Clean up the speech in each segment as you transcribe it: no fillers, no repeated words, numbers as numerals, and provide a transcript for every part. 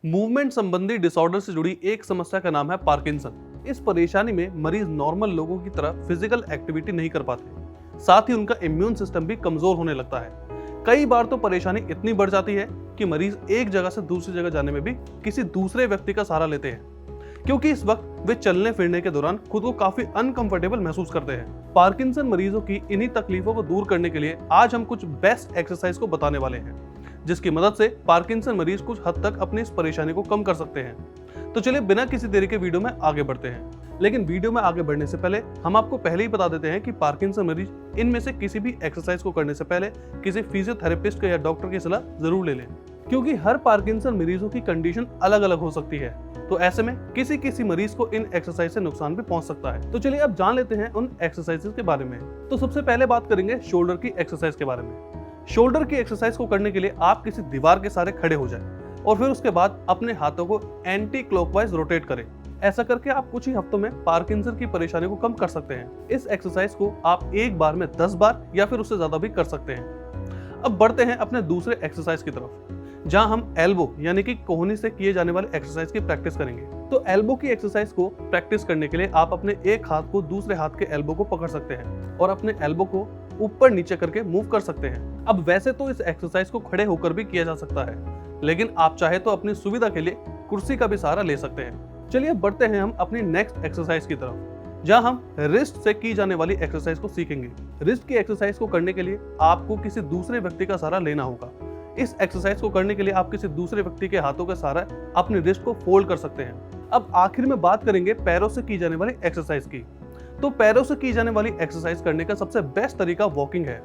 Movement संबंधी disorder से जुड़ी एक समस्या का नाम है पार्किंसन। इस परेशानी में मरीज नॉर्मल लोगों की तरह फिजिकल एक्टिविटी नहीं कर पाते, साथ ही उनका इम्यून सिस्टम भी कमजोर होने लगता है। कई बार तो परेशानी इतनी बढ़ जाती है कि मरीज एक जगह से दूसरी जगह जाने में भी किसी दूसरे व्यक्ति का सहारा लेते हैं, क्योंकि इस वक्त वे चलने फिरने के दौरान खुद को काफी अनकंफर्टेबल महसूस करते हैं। पार्किंसन मरीजों की इन्हीं तकलीफों को दूर करने के लिए आज हम कुछ बेस्ट एक्सरसाइज को बताने वाले हैं, जिसकी मदद से पार्किंसन मरीज कुछ हद तक अपनी इस परेशानी को कम कर सकते हैं। तो चलिए बिना किसी देरी के वीडियो में आगे बढ़ते हैं। लेकिन वीडियो में आगे बढ़ने से पहले हम आपको पहले ही बता देते हैं कि पार्किंसन मरीज इनमें से किसी भी एक्सरसाइज को करने से पहले किसी फिजियोथेरेपिस्ट या डॉक्टर की सलाह जरूर ले लें, क्योंकि हर पार्किंसन मरीजों की कंडीशन अलग अलग हो सकती है। तो ऐसे में किसी किसी मरीज को इन एक्सरसाइज से नुकसान भी पहुंच सकता है। तो चलिए अब जान लेते हैं उन एक्सरसाइजेस के बारे में। तो सबसे पहले बात करेंगे शोल्डर की एक्सरसाइज के बारे में। शोल्डर की एक्सरसाइज को करने के लिए आप किसी दीवार के सहारे खड़े हो जाएं और फिर उसके बाद अपने हाथों को एंटी क्लॉकवाइज रोटेट करें। ऐसा करके आप कुछ ही हफ्तों में पार्किंसन की परेशानी को कम कर सकते हैं। इस एक्सरसाइज को आप एक बार में 10 बार या फिर उससे ज्यादा भी कर सकते हैं। अब बढ़ते हैं अपने दूसरे एक्सरसाइज की तरफ, जहां हम एल्बो यानी कि कोहनी से किए जाने वाले एक्सरसाइज की प्रैक्टिस करेंगे। तो एल्बो की एक्सरसाइज को प्रैक्टिस करने के लिए आप अपने एक हाथ को दूसरे हाथ के एल्बो को पकड़ सकते हैं और अपने एल्बो को ऊपर नीचे करके मूव कर सकते हैं। अब वैसे तो इस एक्सरसाइज को खड़े होकर भी किया जा सकता है, लेकिन आप चाहे तो अपनी सुविधा के लिए कुर्सी का भी सहारा ले सकते हैं। चलिए अब बढ़ते हैं हम अपनी नेक्स्ट एक्सरसाइज की तरफ, जहां हम रिस्ट से की जाने वाली एक्सरसाइज को सीखेंगे। रिस्ट की एक्सरसाइज को करने के लिए आपको किसी दूसरे व्यक्ति का सहारा लेना होगा। इस एक्सरसाइज को करने के लिए आप किसी दूसरे व्यक्ति के हाथों के सहारा अपनी रिस्ट को फोल्ड कर सकते हैं। अब आखिर में बात करेंगे पैरों से की जाने वाली एक्सरसाइज की। तो पैरों से की जाने वाली एक्सरसाइज करने का सबसे बेस्ट तरीका वॉकिंग है।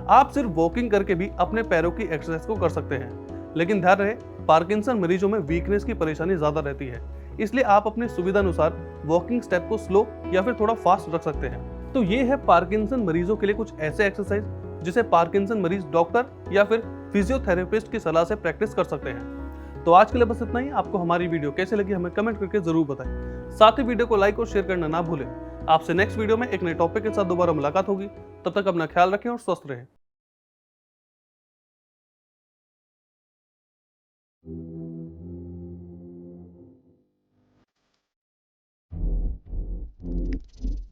आप सिर्फ वॉकिंग करके भी अपने पैरों की एक्सरसाइज को कर सकते हैं, लेकिन ध्यान रहे पार्किंसन मरीजों में वीकनेस की परेशानी ज्यादा रहती है, इसलिए आप अपनी सुविधा अनुसार वॉकिंग स्टेप को स्लो या फिर थोड़ा फास्ट रख सकते हैं। तो ये है पार्किंसन मरीजों के लिए कुछ ऐसे एक्सरसाइज जिसे पार्किंसन मरीज डॉक्टर या फिर फिजियोथेरेपिस्ट की सलाह से प्रैक्टिस कर सकते हैं। तो आज के लिए बस इतना ही। आपको हमारी वीडियो कैसे लगी हमें कमेंट करके जरूर बताएं। साथ ही वीडियो को लाइक और शेयर करना ना भूलें। आपसे नेक्स्ट वीडियो में एक नए टॉपिक के साथ दोबारा मुलाकात होगी। तब तक अपना ख्याल रखें और स्वस्थ रहें।